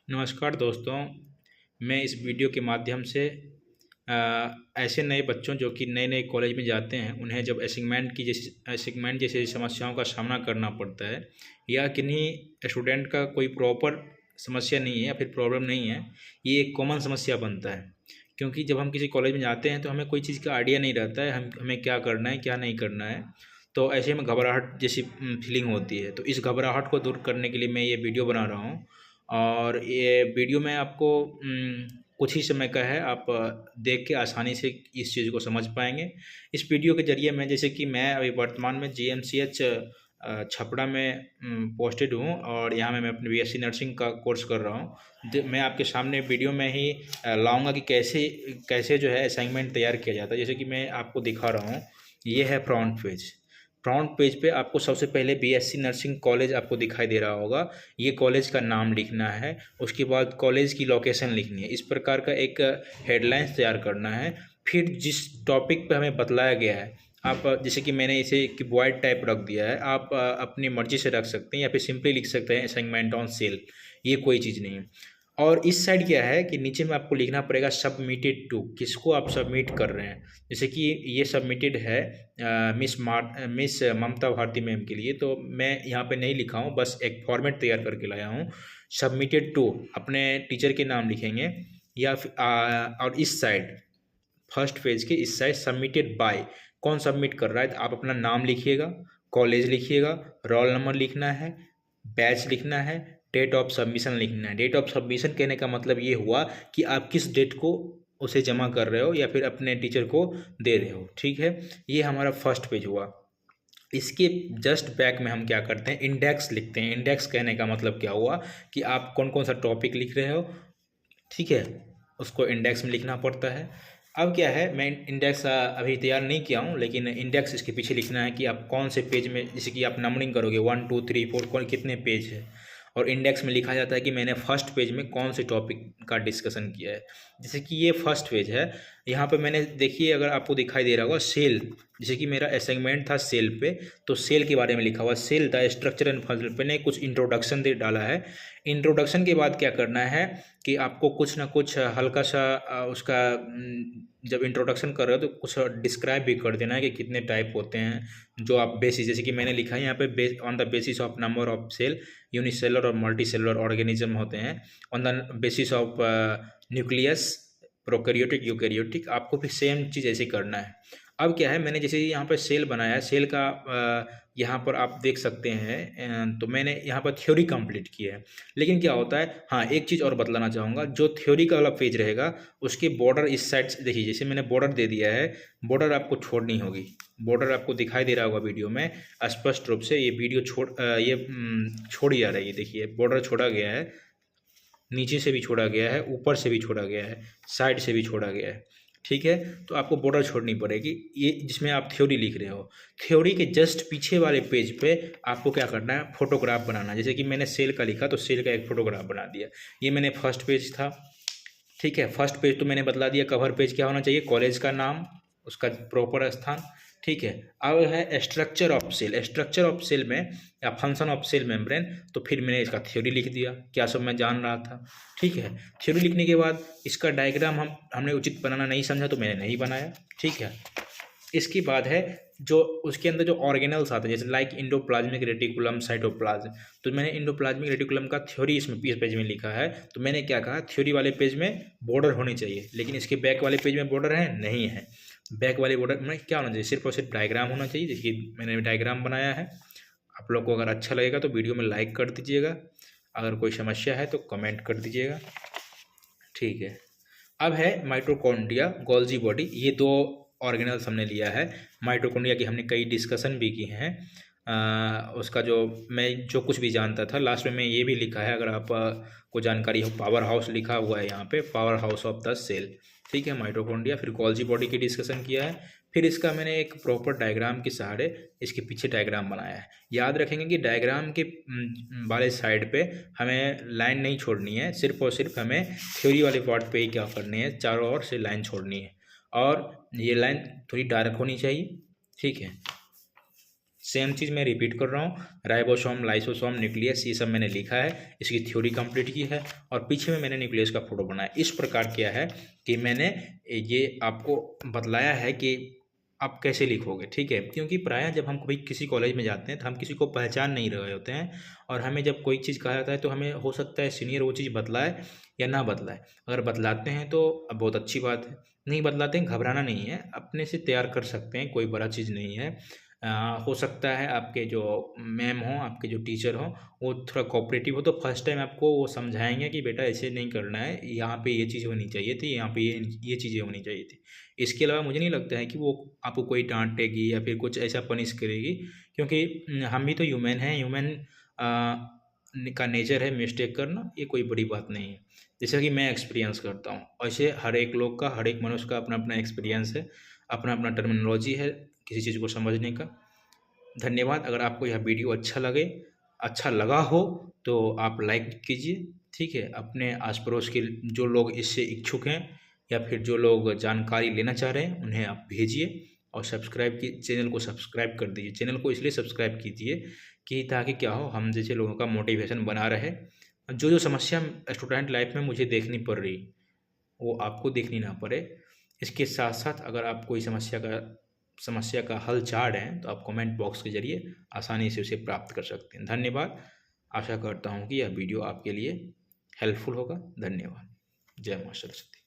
नमस्कार दोस्तों। मैं इस वीडियो के माध्यम से ऐसे नए बच्चों जो कि नए नए कॉलेज में जाते हैं उन्हें जब असाइनमेंट जैसी समस्याओं का सामना करना पड़ता है या किन्हीं स्टूडेंट का कोई प्रॉपर समस्या नहीं है या फिर प्रॉब्लम नहीं है, ये एक कॉमन समस्या बनता है। क्योंकि जब हम किसी कॉलेज में जाते हैं तो हमें कोई चीज़ का आइडिया नहीं रहता है, हमें क्या करना है क्या नहीं करना है। तो ऐसे में घबराहट जैसी फीलिंग होती है। तो इस घबराहट को दूर करने के लिए मैं ये वीडियो बना रहा हूँ। और ये वीडियो में आपको कुछ ही समय का है, आप देख के आसानी से इस चीज़ को समझ पाएंगे। इस वीडियो के ज़रिए मैं, जैसे कि मैं अभी वर्तमान में जीएमसीएच छपरा में पोस्टेड हूँ और यहाँ मैं अपनी बीएससी नर्सिंग का कोर्स कर रहा हूँ। मैं आपके सामने वीडियो में ही लाऊंगा कि कैसे कैसे जो है असाइनमेंट तैयार किया जाता है। जैसे कि मैं आपको दिखा रहा हूँ, ये है फ्रंट पेज पे आपको सबसे पहले बीएससी नर्सिंग कॉलेज आपको दिखाई दे रहा होगा। ये कॉलेज का नाम लिखना है, उसके बाद कॉलेज की लोकेशन लिखनी है। इस प्रकार का एक हेडलाइंस तैयार करना है। फिर जिस टॉपिक पे हमें बतलाया गया है, आप जैसे कि मैंने इसे क्यूबॉइड टाइप रख दिया है, आप अपनी मर्जी से रख सकते हैं या फिर सिंपली लिख सकते हैं असाइनमेंट ऑन सेल। ये कोई चीज़ नहीं है। और इस साइड क्या है कि नीचे में आपको लिखना पड़ेगा सबमिटेड टू, किसको आप सबमिट कर रहे हैं। जैसे कि ये सबमिटेड है मिस ममता भारती मैम के लिए, तो मैं यहाँ पे नहीं लिखा हूँ, बस एक फॉर्मेट तैयार करके लाया हूँ। सबमिटेड टू अपने टीचर के नाम लिखेंगे या फिर और इस साइड फर्स्ट पेज के इस साइड सबमिटेड बाय, कौन सबमिट कर रहा है, तो आप अपना नाम लिखिएगा, कॉलेज लिखिएगा, रोल नंबर लिखना है, बैच लिखना है, डेट ऑफ सबमिशन लिखना है। डेट ऑफ सबमिशन कहने का मतलब ये हुआ कि आप किस डेट को उसे जमा कर रहे हो या फिर अपने टीचर को दे रहे हो। ठीक है, ये हमारा फर्स्ट पेज हुआ। इसके जस्ट बैक में हम क्या करते हैं, इंडेक्स लिखते हैं। इंडेक्स कहने का मतलब क्या हुआ कि आप कौन कौन सा टॉपिक लिख रहे हो, ठीक है, उसको इंडेक्स में लिखना पड़ता है। अब क्या है, मैं इंडेक्स अभी तैयार नहीं किया हूँ, लेकिन इंडेक्स इसके पीछे लिखना है कि आप कौन से पेज में, जैसे कि आप नंबरिंग करोगे 1 2 3 4 कौन कितने पेज है। और इंडेक्स में लिखा जाता है कि मैंने फर्स्ट पेज में कौन से टॉपिक का डिस्कशन किया है। जैसे कि ये फर्स्ट पेज है, यहाँ पे मैंने, देखिए अगर आपको दिखाई दे रहा होगा सेल, जैसे कि मेरा असाइनमेंट था सेल पे, तो सेल के बारे में लिखा हुआ, cell the structure and function. मैंने कुछ इंट्रोडक्शन दे डाला है। इंट्रोडक्शन के बाद क्या करना है कि आपको कुछ ना कुछ हल्का सा उसका जब इंट्रोडक्शन कर रहे हो तो कुछ डिस्क्राइब भी कर देना है कि कितने टाइप होते हैं। जो आप बेसिस, जैसे कि मैंने लिखा है यहाँ पे, on the basis of number of cell unicellular और मल्टीसेलुलर ऑर्गेनिज्म होते हैं, on the basis of nucleus prokaryotic eukaryotic, आपको भी सेम चीज़ ऐसे करना है। अब क्या है, मैंने जैसे यहाँ पर सेल बनाया है, सेल का यहाँ पर आप देख सकते हैं, तो मैंने यहाँ पर थ्योरी कंप्लीट की है। लेकिन क्या होता है, हाँ एक चीज़ और बतलाना चाहूँगा, जो थ्योरी का वाला पेज रहेगा उसके बॉर्डर इस साइड से देखिए, जैसे मैंने बॉर्डर दे दिया है, बॉर्डर आपको छोड़नी होगी। बॉर्डर आपको दिखाई दे रहा होगा वीडियो में स्पष्ट रूप से, ये वीडियो छोड़ी जा रही है। देखिए बॉर्डर छोड़ा गया है, नीचे से भी छोड़ा गया है, ऊपर से भी छोड़ा गया है, साइड से भी छोड़ा गया है। ठीक है, तो आपको बॉर्डर छोड़नी पड़ेगी, ये जिसमें आप थ्योरी लिख रहे हो। थ्योरी के जस्ट पीछे वाले पेज पे आपको क्या करना है, फोटोग्राफ बनाना है। जैसे कि मैंने सेल का लिखा तो सेल का एक फोटोग्राफ बना दिया। ये मैंने फर्स्ट पेज था, ठीक है। फर्स्ट पेज तो मैंने बतला दिया। कवर पेज क्या होना चाहिए, कॉलेज का नाम, उसका प्रॉपर स्थान, ठीक है। अब है structure of cell. Structure of cell में या फंक्शन ऑफ सेल मेम्ब्रेन, तो फिर मैंने इसका थ्योरी लिख दिया, क्या सब मैं जान रहा था, ठीक है। थ्योरी लिखने के बाद इसका डायग्राम हमने उचित बनाना नहीं समझा तो मैंने नहीं बनाया, ठीक है। इसके बाद है जो उसके अंदर जो ऑर्गेनल्स आते हैं, जैसे लाइक इंडोप्लाज्मिक रेटिकुलम, साइटोप्लाज्म, तो मैंने इंडोप्लाज्मिक रेटिकुलम का थ्योरी इसमें इस पेज में लिखा है। तो मैंने क्या कहा, थ्योरी वाले पेज में बॉर्डर होनी चाहिए, लेकिन इसके बैक वाले पेज में बॉर्डर है नहीं है। बैक वाले बॉर्डर में क्या होना चाहिए, सिर्फ और सिर्फ डायग्राम होना चाहिए। जैसे कि मैंने डायग्राम बनाया है। आप लोग को अगर अच्छा लगेगा तो वीडियो में लाइक कर दीजिएगा, अगर कोई समस्या है तो कमेंट कर दीजिएगा, ठीक है। अब है माइटोकॉन्ड्रिया, गोल्जी बॉडी, ये दो ऑर्गेनल्स हमने लिया है। माइटोकॉन्ड्रिया की हमने कई डिस्कशन भी की हैं। उसका जो मैं जो कुछ भी जानता था, लास्ट में मैं ये भी लिखा है, अगर आप को जानकारी हो, पावर हाउस लिखा हुआ है यहाँ पे, power house of the cell, ठीक है, माइटोकॉन्ड्रिया। फिर गोल्जी बॉडी की डिस्कशन किया है। फिर इसका मैंने एक प्रॉपर डायग्राम के सहारे इसके पीछे डायग्राम बनाया है। याद रखेंगे कि डायग्राम के वाले साइड पे हमें लाइन नहीं छोड़नी है, सिर्फ और सिर्फ हमें थ्योरी वाले पार्ट पे ही क्या करनी है, चारों ओर से लाइन छोड़नी है। और ये लाइन थोड़ी डार्क होनी चाहिए, ठीक है। सेम चीज़ मैं रिपीट कर रहा हूँ, राइबोसोम, लाइसोसोम, न्यूक्लियस, ये सब मैंने लिखा है, इसकी थ्योरी कंप्लीट की है और पीछे में मैंने न्यूक्लियस का फोटो बनाया। इस प्रकार किया है कि मैंने ये आपको बतलाया है कि आप कैसे लिखोगे, ठीक है। क्योंकि प्रायः जब हम कभी किसी कॉलेज में जाते हैं तो हम किसी को पहचान नहीं रहे होते हैं और हमें जब कोई चीज़ कहा जाता है तो हमें हो सकता है सीनियर वो चीज़ बतलाए या ना बतलाए। अगर बतलाते हैं तो बहुत अच्छी बात है, नहीं बतलाते हैं घबराना नहीं है, अपने से तैयार कर सकते हैं, कोई बड़ा चीज़ नहीं है। हो सकता है आपके जो मैम हों, आपके जो टीचर हों, वो थोड़ा कोऑपरेटिव हो तो फर्स्ट टाइम आपको वो समझाएँगे कि बेटा ऐसे नहीं करना है, यहाँ पे ये चीज़ होनी चाहिए थी, यहाँ पे ये चीज़ें होनी चाहिए थी। इसके अलावा मुझे नहीं लगता है कि वो आपको कोई डाँटेगी या फिर कुछ ऐसा पनिश करेगी, क्योंकि हम भी तो ह्यूमन हैं, ह्यूमन का नेचर है मिस्टेक करना, ये कोई बड़ी बात नहीं है। जैसा कि मैं एक्सपीरियंस करता हूँ, वैसे हर एक लोग का, हर एक मनुष्य का अपना-अपना एक्सपीरियंस है, अपना-अपना टर्मिनोलॉजी है किसी चीज़ को समझने का। धन्यवाद। अगर आपको यह वीडियो अच्छा लगा हो तो आप लाइक कीजिए, ठीक है। अपने आस-पड़ोस के जो लोग इससे इच्छुक हैं या फिर जो लोग जानकारी लेना चाह रहे हैं, उन्हें आप भेजिए और चैनल को सब्सक्राइब कर दीजिए। चैनल को इसलिए सब्सक्राइब कीजिए कि ताकि क्या हो, हम जैसे लोगों का मोटिवेशन बना रहे। जो समस्या स्टूडेंट लाइफ में मुझे देखनी पड़ रही, वो आपको देखनी ना पड़े। इसके साथ-साथ अगर आप कोई समस्या का हल चाह रहे हैं तो आप कमेंट बॉक्स के ज़रिए आसानी से उसे प्राप्त कर सकते हैं। धन्यवाद। आशा करता हूँ कि यह वीडियो आपके लिए हेल्पफुल होगा। धन्यवाद। जय माँ सरस्वती।